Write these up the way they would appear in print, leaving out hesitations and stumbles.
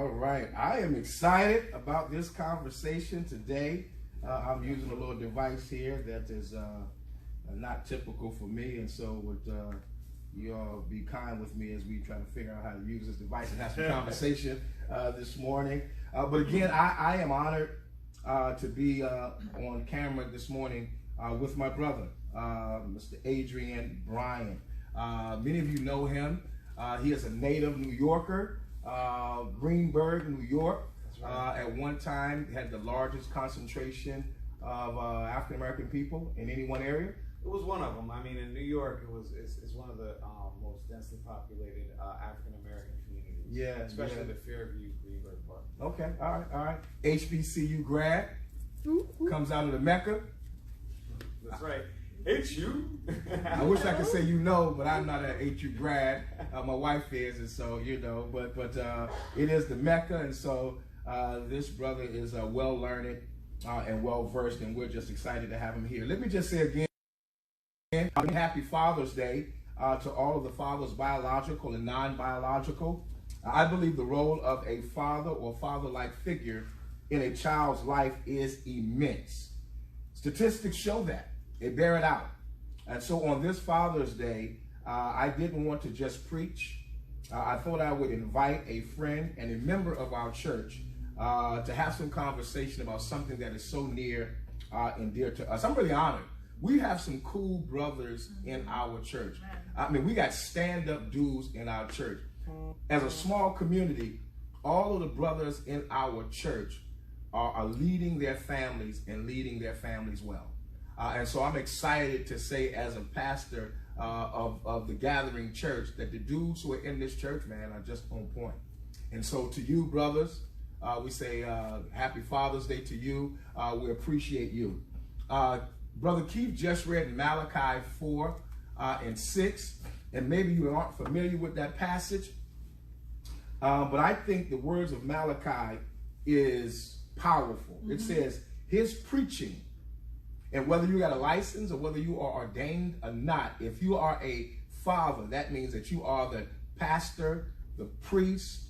All right. I am excited about this conversation today. I'm using a little device here that is not typical for me, and so would you all be kind with me as we try to figure out how to use this device and have some conversation this morning. But again, I am honored to be on camera this morning with my brother, Mr. Adrian Bryant. Many of you know him. He is a native New Yorker, Greenburgh, New York. Right. At one time, had the largest concentration of African American people in any one area. It was one of them. I mean, in New York, it's one of the most densely populated African American communities. Yeah, especially the Fairview, Greenburgh part. Okay, all right. HBCU grad, comes out of the Mecca. That's right. HU. I wish I could say but I'm not an HU grad. My wife is, and so but it is the Mecca, and so this brother is well learned and well versed, and we're just excited to have him here. Let me just say again, happy Father's Day to all of the fathers, biological and non-biological. I believe the role of a father or father-like figure in a child's life is immense. Statistics show that. They bear it out. And so on this Father's Day, I didn't want to just preach. I thought I would invite a friend and a member of our church to have some conversation about something that is so near and dear to us. I'm really honored. We have some cool brothers in our church. I mean, we got stand-up dudes in our church. As a small community, all of the brothers in our church are leading their families and leading their families well. And so I'm excited to say, as a pastor of the Gathering Church, that the dudes who are in this church, man, are just on point. And so to you, brothers, we say Happy Father's Day to you. We appreciate you. Brother Keith just read Malachi 4 and 6, and maybe you aren't familiar with that passage, but I think the words of Malachi is powerful. It says, his preaching, and whether you got a license or whether you are ordained or not, if you are a father, that means that you are the pastor, the priest,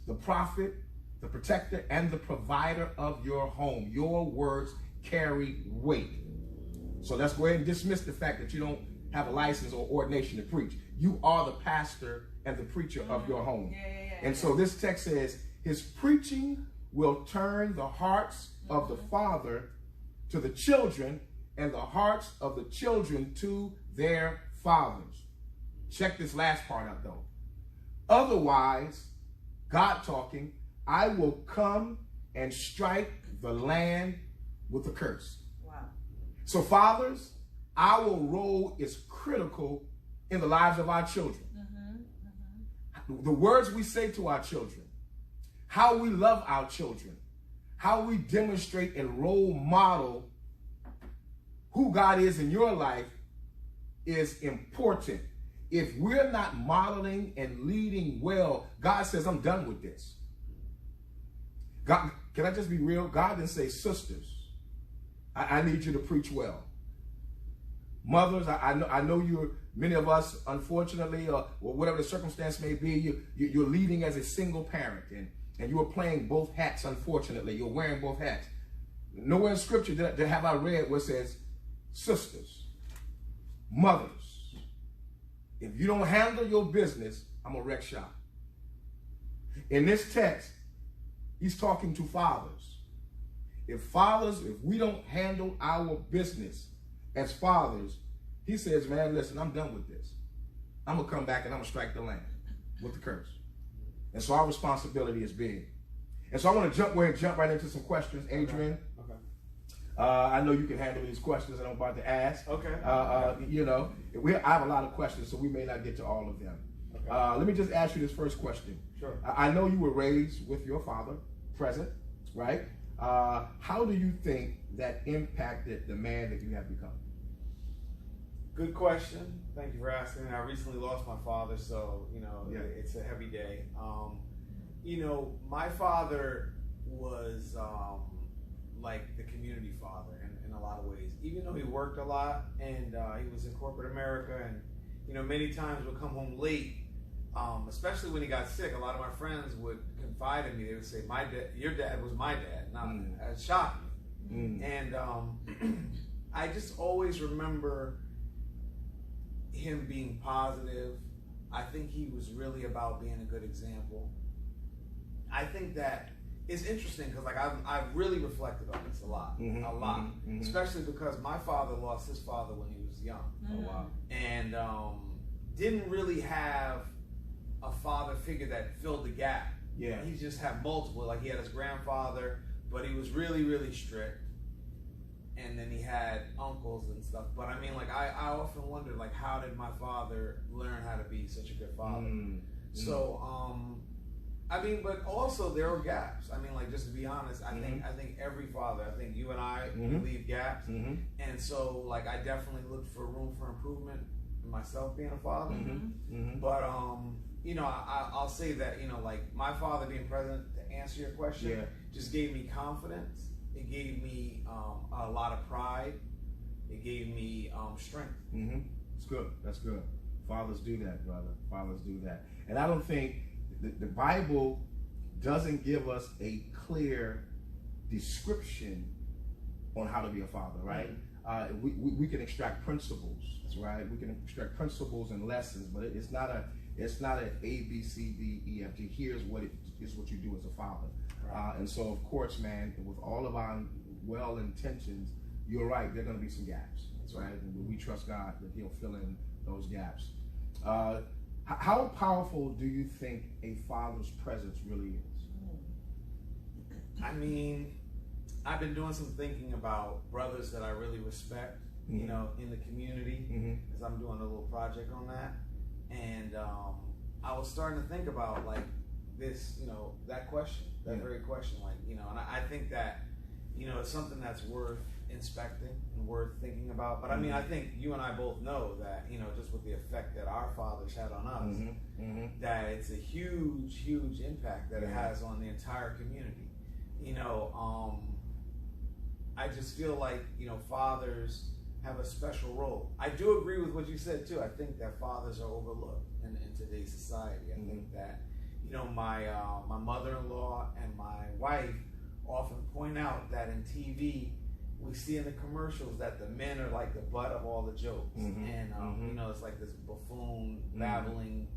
the prophet, the protector, and the provider of your home. Your words carry weight. So let's go ahead and dismiss the fact that you don't have a license or ordination to preach. You are the pastor and the preacher of your home. And so this text says, his preaching will turn the hearts of the father to the children, and the hearts of the children to their fathers. Check this last part out though. Otherwise, God talking, I will come and strike the land with a curse. Wow. So fathers, our role is critical in the lives of our children. The words we say to our children, how we love our children, how we demonstrate and role model who God is in your life is important. If we're not modeling and leading well, God says, I'm done with this. God, can I just be real? God didn't say, sisters, I need you to preach well. Mothers, I know many of us, unfortunately, or whatever the circumstance may be, you're leading as a single parent, and you are playing both hats, unfortunately. You're wearing both hats. Nowhere in Scripture have I read where it says, sisters, mothers, if you don't handle your business, I'm going to wreck shop. In this text, he's talking to fathers. If we don't handle our business as fathers, he says, man, listen, I'm done with this. I'm going to come back and I'm going to strike the land with the curse. And so our responsibility is big. And so I want to jump right into some questions. Adrian, okay. I know you can handle these questions that I'm about to ask. Okay. I have a lot of questions, so we may not get to all of them. Okay. Let me just ask you this first question. Sure. I know you were raised with your father present, right? How do you think that impacted the man that you have become? Good question. Thank you for asking. I recently lost my father, so it's a heavy day. My father was like the community father in a lot of ways. Even though he worked a lot and he was in corporate America, and many times would come home late, especially when he got sick, a lot of my friends would confide in me. They would say, your dad was my dad. Now, it shocked me. And I just always remember him being positive. I think he was really about being a good example. I think that it's interesting because like I've really reflected on this a lot, especially because my father lost his father when he was young. Oh wow! And didn't really have a father figure that filled the gap. Yeah, he just had multiple. Like he had his grandfather, but he was really, really strict. And then he had uncles and stuff. But I mean, like I often wondered, like, how did my father learn how to be such a good father? So, I mean, but also there were gaps. I mean, like, just to be honest, I think every father, I think you and I leave gaps. And so, like, I definitely looked for room for improvement in myself being a father. But you know, I'll say that, you know, like my father being present, to answer your question, just gave me confidence. It gave me a lot of pride. It gave me strength. It's good. That's good. Fathers do that, brother. Fathers do that. And I don't think the Bible doesn't give us a clear description on how to be a father, right? We can extract principles, right? We can extract principles and lessons, but it's not an A, B, C, D, E, F, G. Here's what it is, what you do as a father. And so, of course, man, with all of our well intentions, you're right, there are going to be some gaps, right? And we trust God that He'll fill in those gaps. How powerful do you think a father's presence really is? I mean, I've been doing some thinking about brothers that I really respect, you know, in the community, because I'm doing a little project on that. And I was starting to think about, like, this, you know, that question, that very question, like, you know, and I think that, you know, it's something that's worth inspecting and worth thinking about. But I mean, I think you and I both know that, you know, just with the effect that our fathers had on us, that it's a huge, huge impact that it has on the entire community. You know, I just feel like, you know, fathers have a special role. I do agree with what you said too. I think that fathers are overlooked in today's society. I think that, you know, my mother-in-law and my wife often point out that in TV, we see in the commercials that the men are like the butt of all the jokes. And, you know, it's like this buffoon, babbling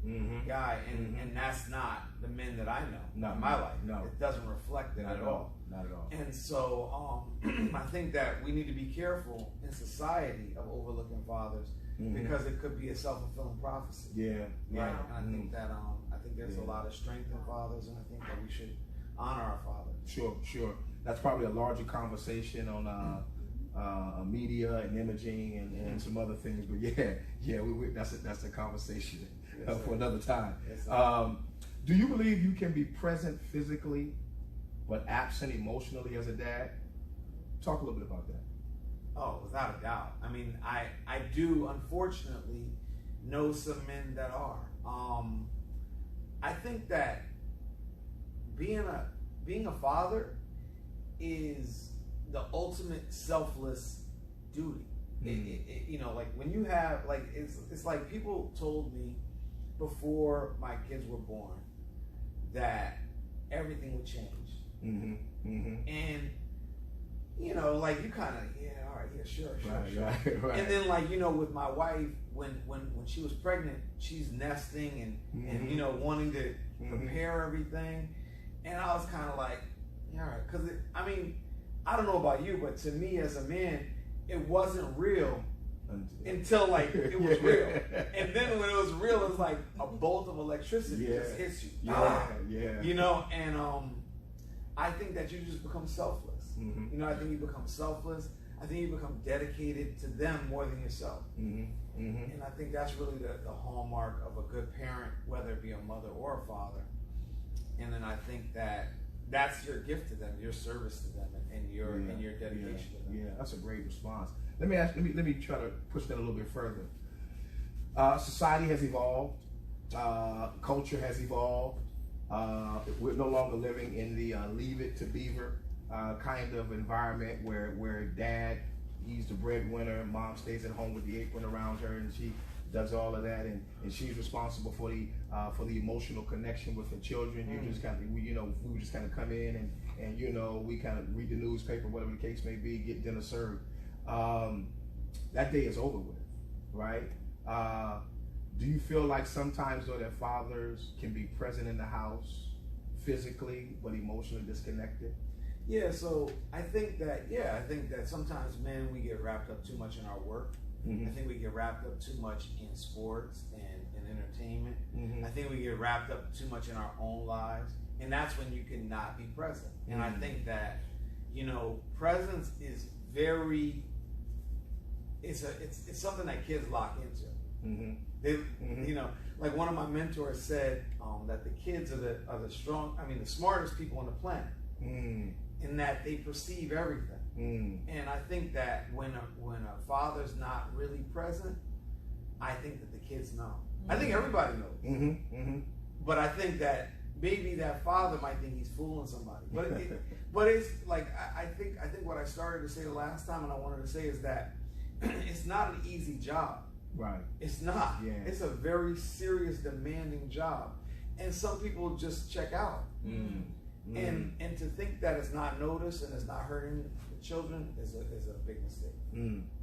guy. And that's not the men that I know in my life. No. It doesn't reflect it at all. Not at all. And so I think that we need to be careful in society of overlooking fathers because it could be a self-fulfilling prophecy. Right. And I think that I think there's a lot of strength in fathers, and I think that we should honor our fathers. Sure. That's probably a larger conversation on media and imaging and some other things. But that's a conversation for another time. Do you believe you can be present physically but absent emotionally as a dad? Talk a little bit about that. Oh, without a doubt. I mean, I do unfortunately know some men that are. I think that being a father is the ultimate selfless duty. You know, like when you have, like, it's like people told me before my kids were born that everything would change. And, you know, like you kind of, all right, sure. Right. And then, like, you know, with my wife, when she was pregnant, she's nesting and you know, wanting to prepare everything. And I was kind of like, all right, because I mean, I don't know about you, but to me as a man, it wasn't real until like it was real. And then when it was real, it was like a bolt of electricity just hits you. You know, and I think that you just become selfless. You know, I think you become selfless. I think you become dedicated to them more than yourself. And I think that's really the hallmark of a good parent, whether it be a mother or a father. And then I think that that's your gift to them, your service to them, and your dedication to them. Yeah, that's a great response. Let me try to push that a little bit further. Society has evolved. Culture has evolved. We're no longer living in the leave it to beaver kind of environment where dad, he's the breadwinner, mom stays at home with the apron around her, and she does all of that, and she's responsible for the emotional connection with the children. You just kind of, we would just kind of come in and we kind of read the newspaper, whatever the case may be, get dinner served. That day is over with, right? Do you feel like sometimes though that fathers can be present in the house physically but emotionally disconnected? Yeah, so I think that sometimes men, we get wrapped up too much in our work. I think we get wrapped up too much in sports and entertainment. I think we get wrapped up too much in our own lives, and that's when you cannot be present. And I think that presence is very, it's something that kids lock into. They, like one of my mentors said that the kids are the smartest people on the planet, in that they perceive everything. And I think that when a father's not really present, I think that the kids know. I think everybody knows. But I think that maybe that father might think he's fooling somebody. But it's like I think what I started to say the last time, and I wanted to say, is that it's not an easy job. Right. It's not. Yeah. It's a very serious, demanding job, and some people just check out. And to think that it's not noticed and it's not hurting the children is a big mistake.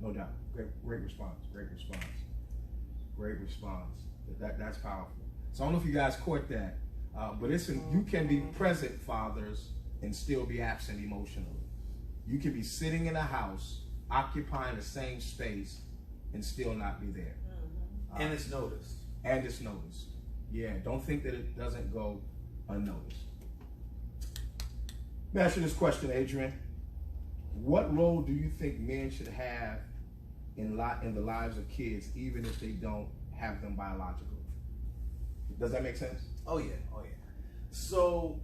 No doubt. Great response. That's powerful. So I don't know if you guys caught that, but you can be present, fathers, and still be absent emotionally. You can be sitting in a house, occupying the same space, and still not be there. And it's noticed. Yeah, don't think that it doesn't go unnoticed. Let me ask you this question, Adrian. What role do you think men should have in the lives of kids, even if they don't have them biologically? Does that make sense? Oh yeah. So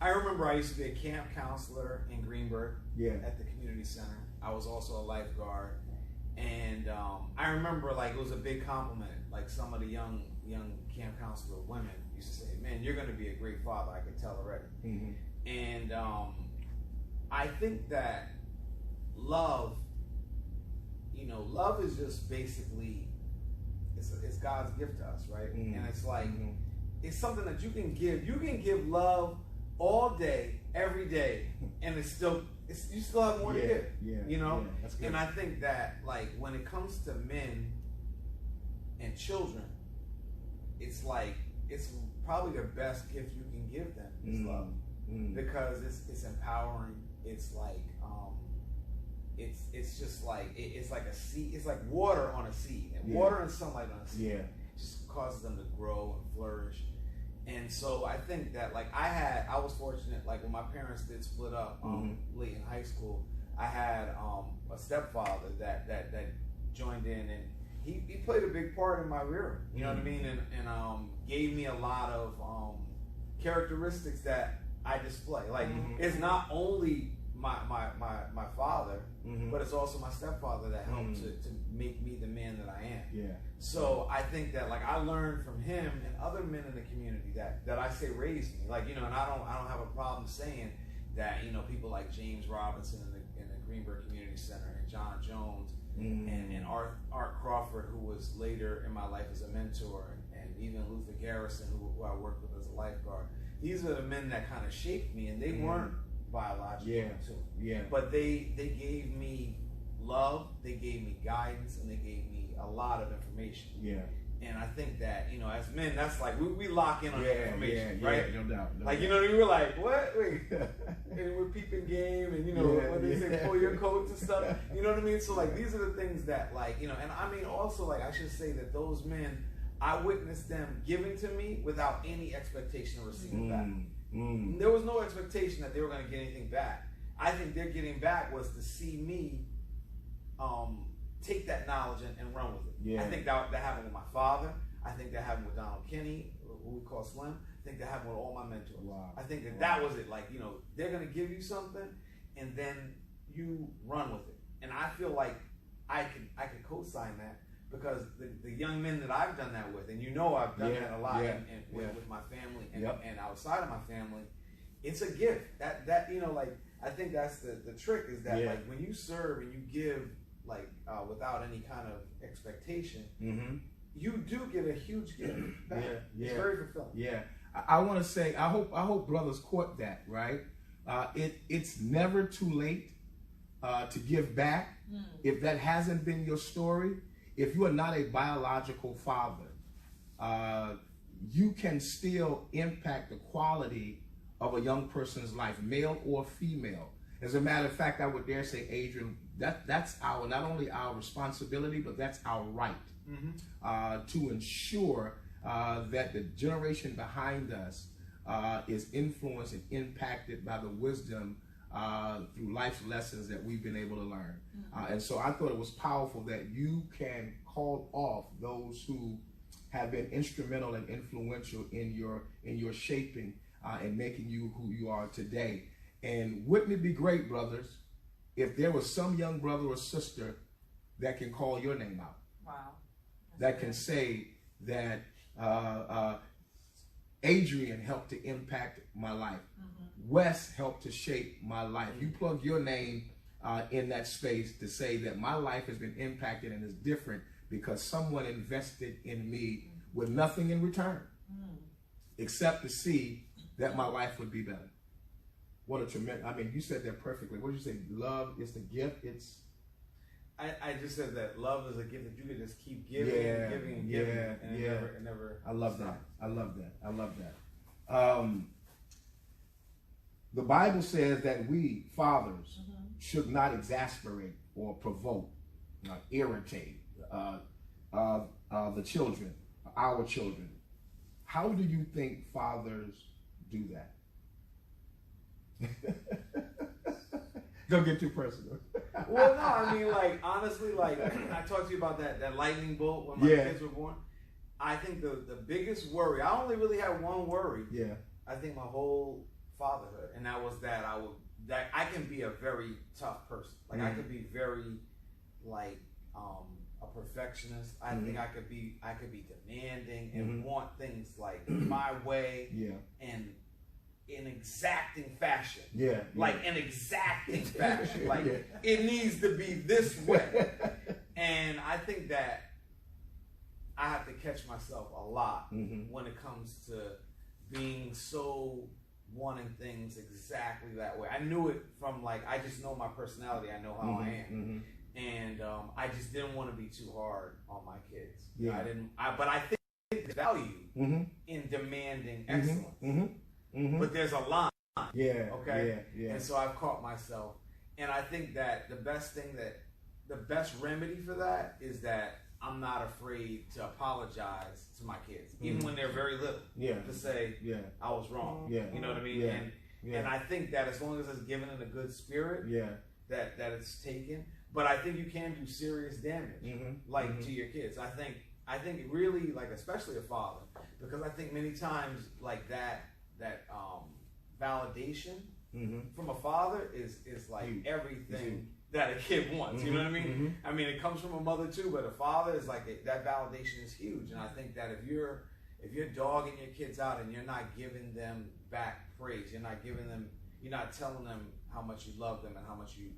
I remember I used to be a camp counselor in Greenburgh at the community center. I was also a lifeguard. And I remember it was a big compliment. Like some of the young camp counselor women used to say, "Man, you're going to be a great father. I can tell already." And I think that love is just basically it's God's gift to us, right? And it's like it's something that you can give. You can give love all day, every day, and you still have more to give. That's good. And I think that when it comes to men and children, it's probably the best gift you can give them is love, because it's empowering. It's like it's just like it's like a seed. It's like water on a seed, and water and sunlight on a seed. It just causes them to grow and flourish. And so I think that I was fortunate, when my parents did split up late in high school, I had a stepfather that joined in, and he played a big part in my rearing, you know what I mean, and gave me a lot of characteristics that I display. It's not only my father, but it's also my stepfather that helped to make me the man that I am. So I think that I learned from him and other men in the community that I say raised me. And I don't have a problem saying that people like James Robinson in the Greenburgh Community Center, and John Jones, and Art Crawford, who was later in my life as a mentor, and even Luther Garrison, who I worked with as a lifeguard. These are the men that kind of shaped me, and they weren't biological too. But they gave me love, they gave me guidance, and they gave me a lot of information. And I think that, as men, that's we lock in on information, right? No doubt. We're like, what? Wait. And we're peeping game, and what they say, pull your coats and stuff. You know what I mean? So these are the things that and I mean also I should say that those men, I witnessed them giving to me without any expectation of receiving back. There was no expectation that they were going to get anything back. I think their getting back was to see me take that knowledge and run with it. I think that happened with my father. I think that happened with Donald Kinney, who we call Slim. I think that happened with all my mentors. I think that was it. They're going to give you something, and then you run with it. And I feel like I could co-sign that, because the young men that I've done that with, and I've done that a lot with my family and outside of my family, it's a gift. That I think that's the trick, is that when you serve and you give without any kind of expectation, you do get a huge gift back. Yeah, It's very fulfilling. Yeah, I want to say, I hope brothers caught that, right? It's never too late to give back. If that hasn't been your story, if you are not a biological father, you can still impact the quality of a young person's life, male or female. As a matter of fact, I would dare say, Adrian, that's our, not only our responsibility, but that's our right to ensure that the generation behind us is influenced and impacted by the wisdom through life's lessons that we've been able to learn. And so I thought it was powerful that you can call off those who have been instrumental and influential in your shaping and making you who you are today. And wouldn't it be great, brothers, if there was some young brother or sister that can call your name out? Wow. That can say that Adrian helped to impact my life. Wes helped to shape my life. You plug your name in that space to say that my life has been impacted and is different because someone invested in me with nothing in return, except to see that my life would be better. What a tremendous, I mean, you said that perfectly. What did you say? Love is the gift. It's... I just said that love is a gift that you can just keep giving and giving and giving. And it never I love stops. that. I love that. I love that. The Bible says that we, fathers, should not exasperate or provoke, irritate the children, our children. How do you think fathers do that? Don't get too personal. Well, no, I mean, like, honestly, like, I talked to you about that lightning bolt when my kids were born. I think the biggest worry, I only really had one worry. Yeah. I think my whole fatherhood, and that was that I can be a very tough person. Like, I could be very, like, a perfectionist. I think I could be demanding and want things like my way. Yeah. And in exacting fashion. Like an exacting fashion. Like it needs to be this way. And I think that I have to catch myself a lot when it comes to being so wanting things exactly that way. I knew it from, like, I just know my personality. I know how I am. And I just didn't want to be too hard on my kids. But I think there's value in demanding excellence. But there's a line. Okay? And so I've caught myself. And I think that the best remedy for that is that I'm not afraid to apologize to my kids, even when they're very little, to say, I was wrong. You know what I mean? And I think that as long as it's given in a good spirit, that it's taken. But I think you can do serious damage, to your kids. I think really, like, especially a father, because I think many times, like, that validation from a father is like everything that a kid wants. You know what I mean? I mean, it comes from a mother too, but a father is like that validation is huge. And I think that if you're dogging your kids out and you're not giving them back praise, you're not telling them how much you love them and how much you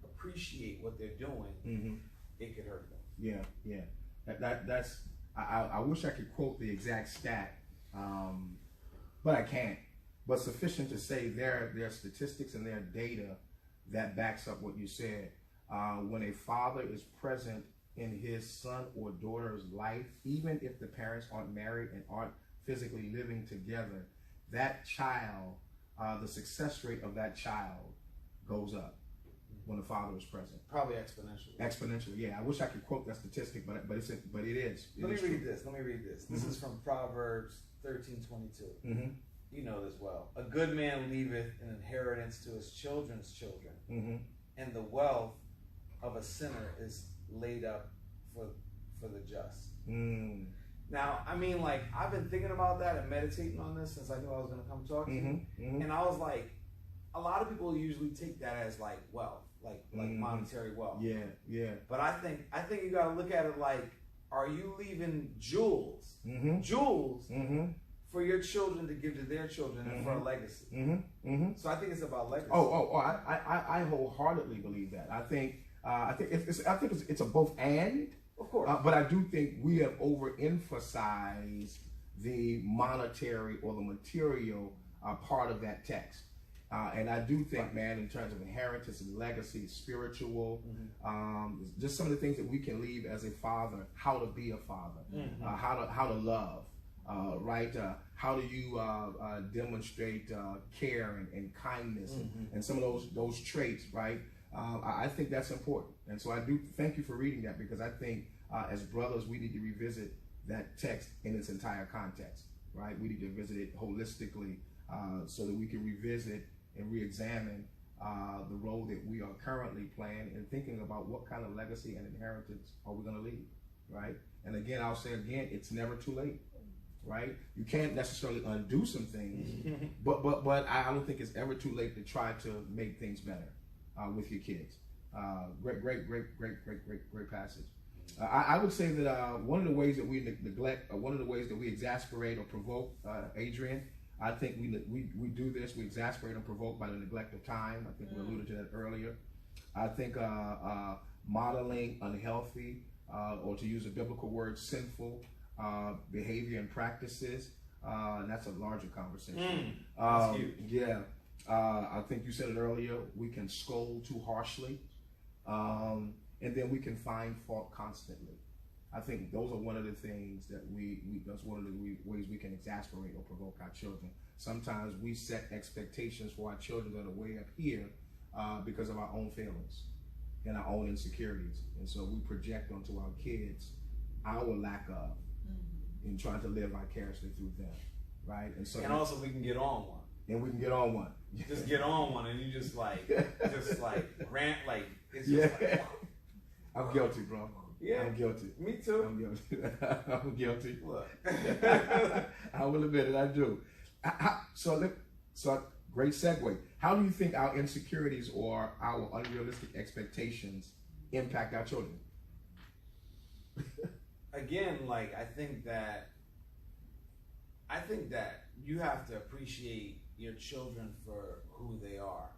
appreciate what they're doing, it could hurt them. That's I wish I could quote the exact stat, but I can't. But sufficient to say there are statistics and there are data that backs up what you said. When a father is present in his son or daughter's life, even if the parents aren't married and aren't physically living together, that child, the success rate of that child goes up when the father is present. Probably exponentially. Exponentially, yeah. I wish I could quote that statistic, but it is. Let me read this. This is from Proverbs 13:22. You know this well. A good man leaveth an inheritance to his children's children, and the wealth of a sinner is laid up for the just. Now, I mean, like, I've been thinking about that and meditating on this since I knew I was going to come talk to you, and I was like, a lot of people usually take that as like wealth, like monetary wealth. But I think you got to look at it like, are you leaving jewels? For your children to give to their children and for a legacy. So I think it's about legacy. I wholeheartedly believe that. I think it's a both and. Of course. But I do think we have overemphasized the monetary or the material part of that text. And I do think, man, in terms of inheritance and legacy, spiritual, just some of the things that we can leave as a father, how to be a father, how to love, right? How do you demonstrate care and kindness and some of those traits, right? I think that's important. And so I do thank you for reading that, because I think as brothers, we need to revisit that text in its entire context, right? We need to visit it holistically so that we can revisit and re-examine the role that we are currently playing and thinking about what kind of legacy and inheritance are we going to leave, right? And again, I'll say again, it's never too late, right? You can't necessarily undo some things, but I don't think it's ever too late to try to make things better with your kids. Great passage. I would say that one of the ways that we neglect, one of the ways that we exasperate or provoke, Adrian, I think we do this, we exasperate and provoke by the neglect of time. I think we alluded to that earlier. I think modeling unhealthy, or to use a biblical word, sinful behavior and practices, and that's a larger conversation. That's huge. Yeah. I think you said it earlier, we can scold too harshly, and then we can find fault constantly. I think those are one of the things that that's one of the ways we can exasperate or provoke our children. Sometimes we set expectations for our children that are way up here because of our own failings and our own insecurities. And so we project onto our kids our lack of in trying to live vicariously through them, right? And so, and also we can get on one. And we can get on one. Just get on one, and you just grant, it's just like, I'm guilty, bro. Yeah, I'm guilty. Me too. I'm guilty. I'm guilty. Look. I will admit it, I do. So great segue. How do you think our insecurities or our unrealistic expectations impact our children? Again, I think that you have to appreciate your children for who they are,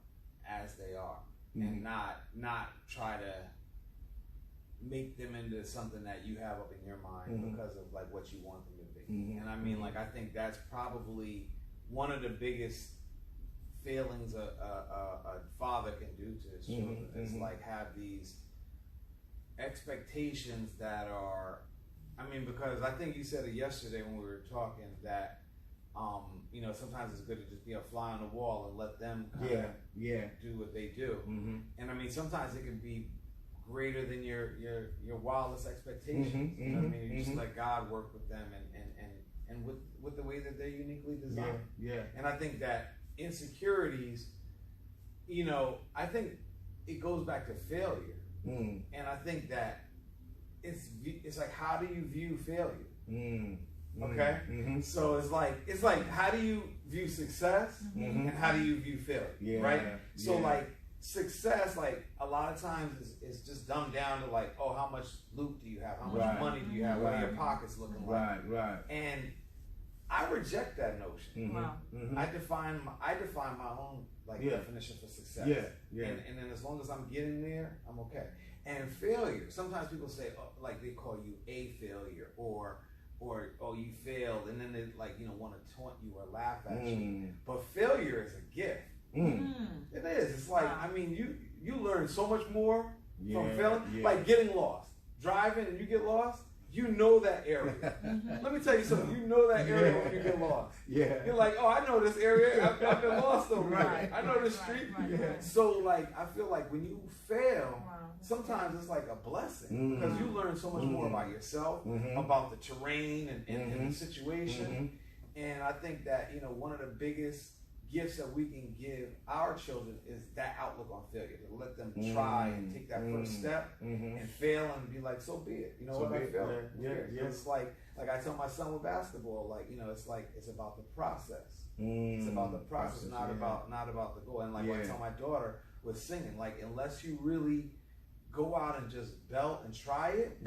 as they are, and not try to make them into something that you have up in your mind because of what you want them to be. And I mean, I think that's probably one of the biggest failings a father can do to his children is have these expectations that are, because I think you said it yesterday when we were talking that sometimes it's good to just be a fly on the wall and let them do what they do. And sometimes it can be greater than your wildest expectations. You know what I mean? You just let God work with them and with the way that they're uniquely designed. And I think that insecurities, I think it goes back to failure. And I think that it's like, how do you view failure? Okay? So it's like how do you view success and how do you view failure? Right? So success, a lot of times is just dumbed down to how much loot do you have? How much money do you have? What are your pockets looking like? Right. And I reject that notion. I define my own definition for success. And then as long as I'm getting there, I'm okay. And failure, sometimes people say, they call you a failure or you failed, and then they want to taunt you or laugh at you. But failure is a gift. It is. It's you learn so much more from failing. Like getting lost, driving, and you get lost. You know that area. Let me tell you something. You know that area when you get lost. You're like, oh, I know this area. I've been lost over here. I know this street. So I feel like when you fail, sometimes it's like a blessing because you learn so much more about yourself, about the terrain and the situation. And I think that one of the biggest gifts that we can give our children is that outlook on failure, to let them try and take that first step and fail and be like, so be it. You know what, I failed. It's like I tell my son with basketball, it's about the process. It's about the process, not about the goal. And I tell my daughter with singing, unless you really go out and just belt and try it,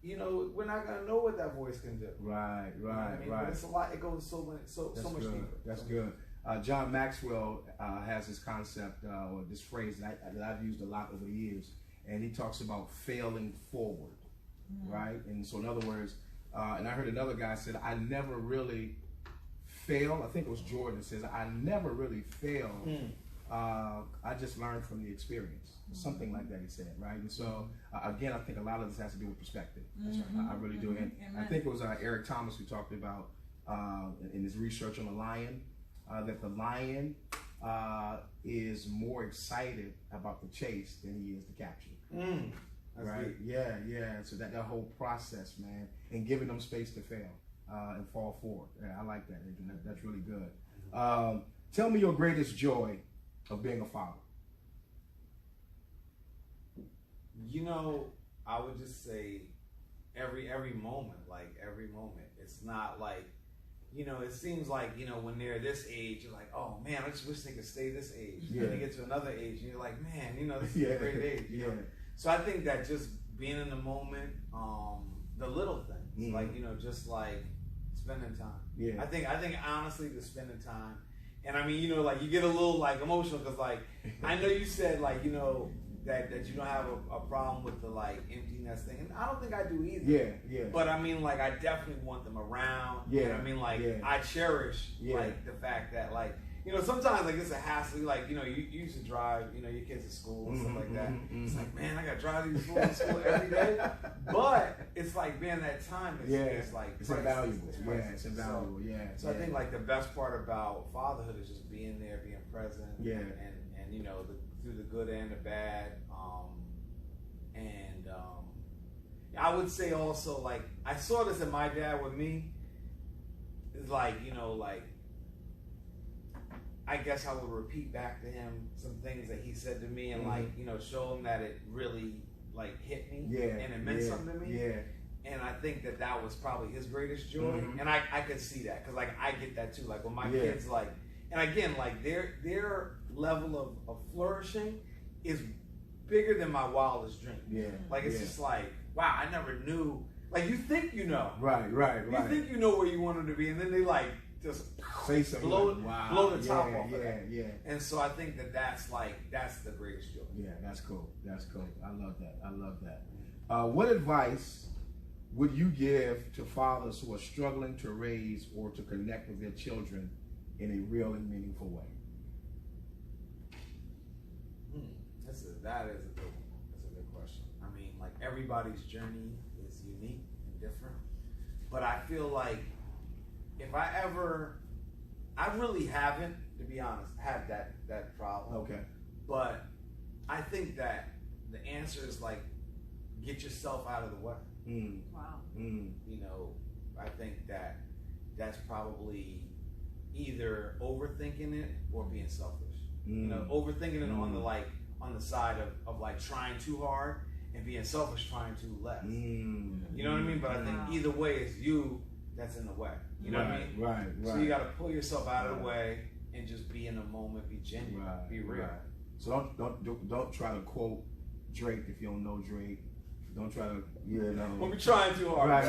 we're not gonna know what that voice can do. Right. But it's a lot. It goes so much deeper. That's good. John Maxwell has this concept or this phrase that I've used a lot over the years, and he talks about failing forward. right? And so in other words, and I heard another guy said, I never really failed. I think it was Jordan that says, I never really failed. I just learned from the experience. Something like that he said, right? And so, again, I think a lot of this has to do with perspective. I really do. And I think it was Eric Thomas who talked about in his research on the lion, that the lion is more excited about the chase than he is the capture. Right? Good. Yeah. So that whole process, man, and giving them space to fail and fall forward. Yeah, I like that. That's really good. Tell me your greatest joy of being a father. You know, I would just say every moment, like every moment. It's not like, you know, it seems like, you know, when they're this age, you're like, oh man, I just wish they could stay this age. Yeah. When they get to another age, and you're like, man, you know, this is a great age. You know? So I think that just being in the moment, the little things, like, you know, just like spending time. Yeah. I think honestly, the spending time. And I mean, you know, like you get a little like emotional because like, I know you said like, you know, that you don't have a problem with the like empty nest thing, and I don't think I do either. Yeah. But I mean, like I definitely want them around. Yeah. And I mean, like I cherish like the fact that like, you know, sometimes like it's a hassle. Like, you know, you used to drive, you know, your kids to school and stuff like that. It's like, man, I got to drive these fools to school every day. But it's like, man, that time is like it's invaluable. It's invaluable. So I think like the best part about fatherhood is just being there, being present. Yeah. And you know, through the good and the bad. I would say also like I saw this in my dad with me. It's like, you know, like I guess I would repeat back to him some things that he said to me and like, you know, show him that it really like hit me and it meant something to me. Yeah. And I think that was probably his greatest joy. And I could see that because like I get that too. Like when my kids like, and again, like their level of flourishing is bigger than my wildest dream. Yeah. Like it's just like, wow, I never knew. Like you think you know. Right. You think you know where you want them to be, and then they like just say something blow the top off of that. Yeah. And so I think that's the greatest joy. Yeah, that's cool. I love that. What advice would you give to fathers who are struggling to raise or to connect with their children in a real and meaningful way? That is a good one. That's a good question. I mean, like everybody's journey is unique and different, but I feel like if I really haven't, to be honest, had that problem. Okay. But I think that the answer is like get yourself out of the way. Wow. You know, I think that's probably either overthinking it or being selfish. You know, overthinking it on the side of like trying too hard and being selfish trying too less. You know what I mean? But I think either way it's you that's in the way. You know what I mean? Right. So you got to pull yourself out of the way and just be in the moment, be genuine, be real. So don't try to quote Drake if you don't know Drake. Don't try to, you know. Don't be trying too hard. Right.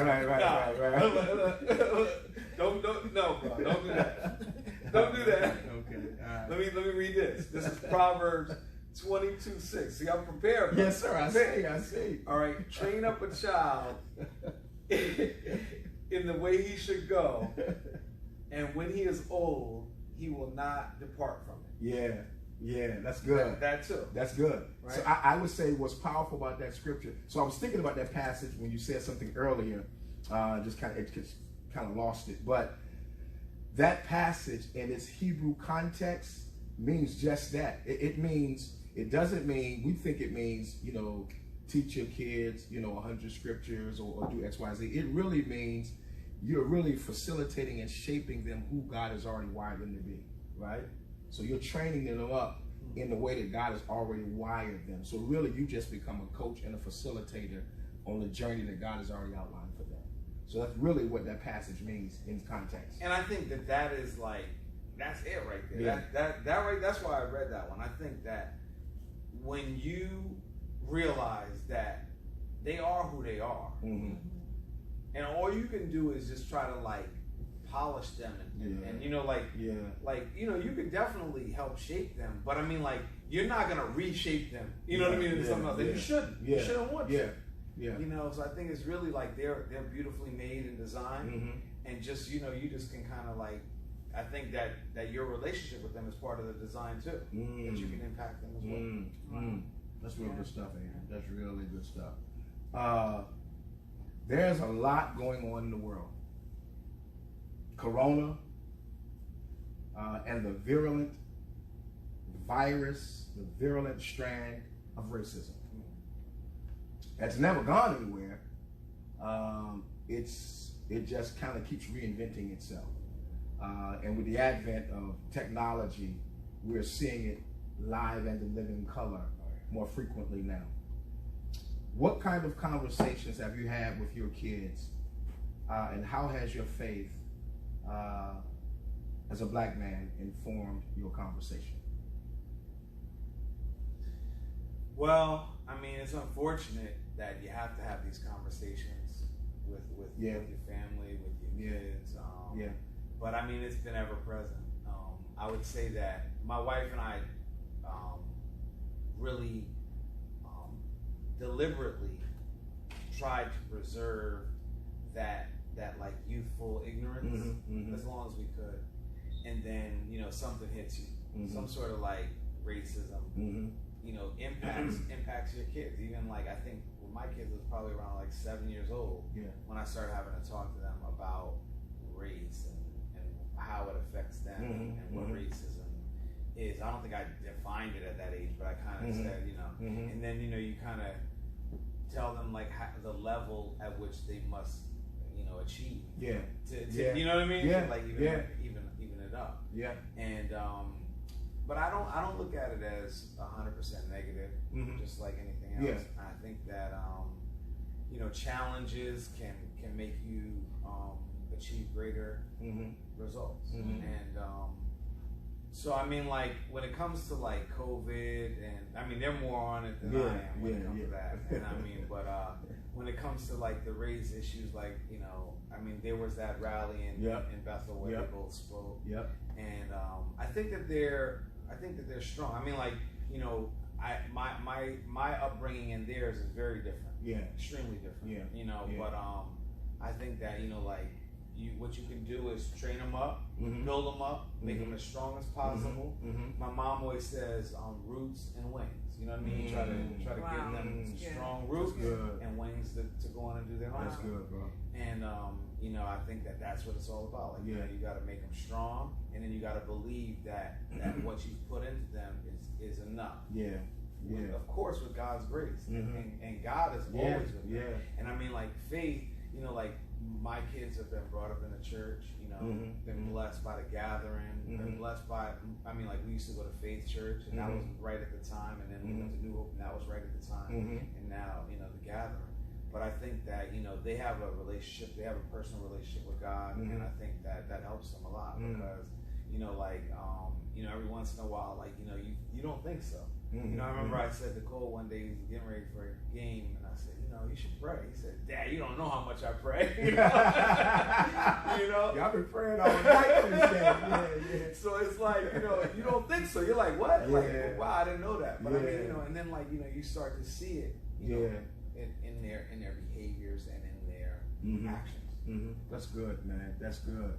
Don't no, bro. Don't do that. Don't do that. Okay. All right. Let me read this. This is Proverbs 22:6. See, I'm prepared. Yes, sir. I see. All right. Train up a child in the way he should go, and when he is old, he will not depart from it. Yeah, that's good. That too. That's good. Right? So I would say what's powerful about that scripture. So I was thinking about that passage when you said something earlier. Just kind of lost it. But that passage in its Hebrew context means just that. It doesn't mean, we think it means, you know, teach your kids, you know, 100 scriptures or do X, Y, Z. It really means you're really facilitating and shaping them who God has already wired them to be, right? So you're training them up in the way that God has already wired them. So really you just become a coach and a facilitator on the journey that God has already outlined for them. So that's really what that passage means in context. And I think that is like, that's it right there. Yeah. That's why I read that one. I think that when you realize that they are who they are, and all you can do is just try to like polish them and you know, like you know, you can definitely help shape them, but I mean, like, you're not gonna reshape them, you know what I mean, into something else. And you shouldn't. You shouldn't want to. Yeah. You know, so I think it's really like they're beautifully made and designed, and just you just can kind of like, I think that your relationship with them is part of the design too, that you can impact them as well. That's real good stuff, man. That's really good stuff. There's a lot going on in the world. Corona and the virulent virus, the virulent strand of racism. It's never gone anywhere. It just kind of keeps reinventing itself. And with the advent of technology, we're seeing it live and in living color more frequently now. What kind of conversations have you had with your kids, and how has your faith as a black man informed your conversation? Well, I mean, it's unfortunate that you have to have these conversations with your family, with your kids. But I mean, it's been ever present. I would say that my wife and I really deliberately tried to preserve that like youthful ignorance as long as we could. And then, something hits you, some sort of like racism, impacts your kids. Even like, I think when my kids was probably around like 7 years old, when I started having to talk to them about race and how it affects them and what racism is. I don't think I defined it at that age, but I kind of said, and then, you kind of tell them like the level at which they must, achieve. To you know what I mean? To, like even it up. And but I don't look at it as 100% negative, just like anything else. I think that challenges can make you achieve greater results. And so I mean, like when it comes to like COVID, and I mean they're more on it than I am when it comes to that. And I mean, but when it comes to like the race issues, like I mean there was that rally in Bethel where they both spoke. And I think that they're strong. I mean, like my upbringing and theirs is very different. Extremely different. But I think that like. What you can do is train them up, build them up, make them as strong as possible. My mom always says roots and wings. You know what I mean? Try to give them strong roots and wings to go on and do their own. That's good, bro. And I think that that's what it's all about. Like you got to make them strong, and then you got to believe that what you put into them is enough. Of course, with God's grace, and God is always with them. And I mean, like faith. Like my kids have been brought up in the church, been blessed by the gathering, been blessed by, I mean, like we used to go to Faith Church, and that was right at the time, and then we went to New Hope, and that was right at the time, and now, the gathering. But I think that, they have a relationship, they have a personal relationship with God, and I think that helps them a lot, because, every once in a while, like, you don't think so. I remember I said to Cole one day, he was getting ready for a game, and I said, you should pray. He said, Dad, you don't know how much I pray. Y'all been praying all night for this game. So it's like, you don't think so. You're like, what? Like, wow, I didn't know that. But I mean, and then like, you start to see it, in their behaviors and in their actions. That's good, man. That's good.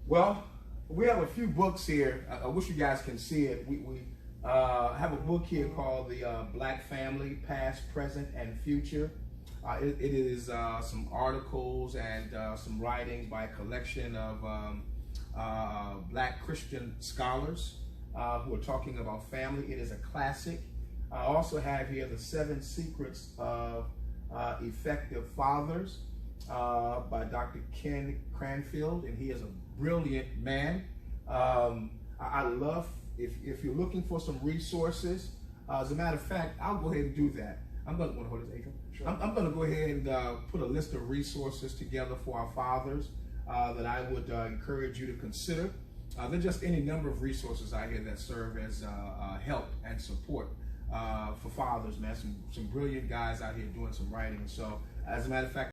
Well, we have a few books here. I wish you guys can see it. We have a book here called The Black Family, Past, Present, and Future. It is some articles and some writings by a collection of black Christian scholars who are talking about family. It is a classic. I also have here The 7 Secrets of Effective Fathers by Dr. Ken Cranfield, and he is a brilliant man. I love, if you're looking for some resources, as a matter of fact, I'll go ahead and do that. I'm going to hold this, Adrian. Sure. I'm going to go ahead and put a list of resources together for our fathers that I would encourage you to consider. There are just any number of resources out here that serve as help and support for fathers, man. Some brilliant guys out here doing some writing. So, as a matter of fact,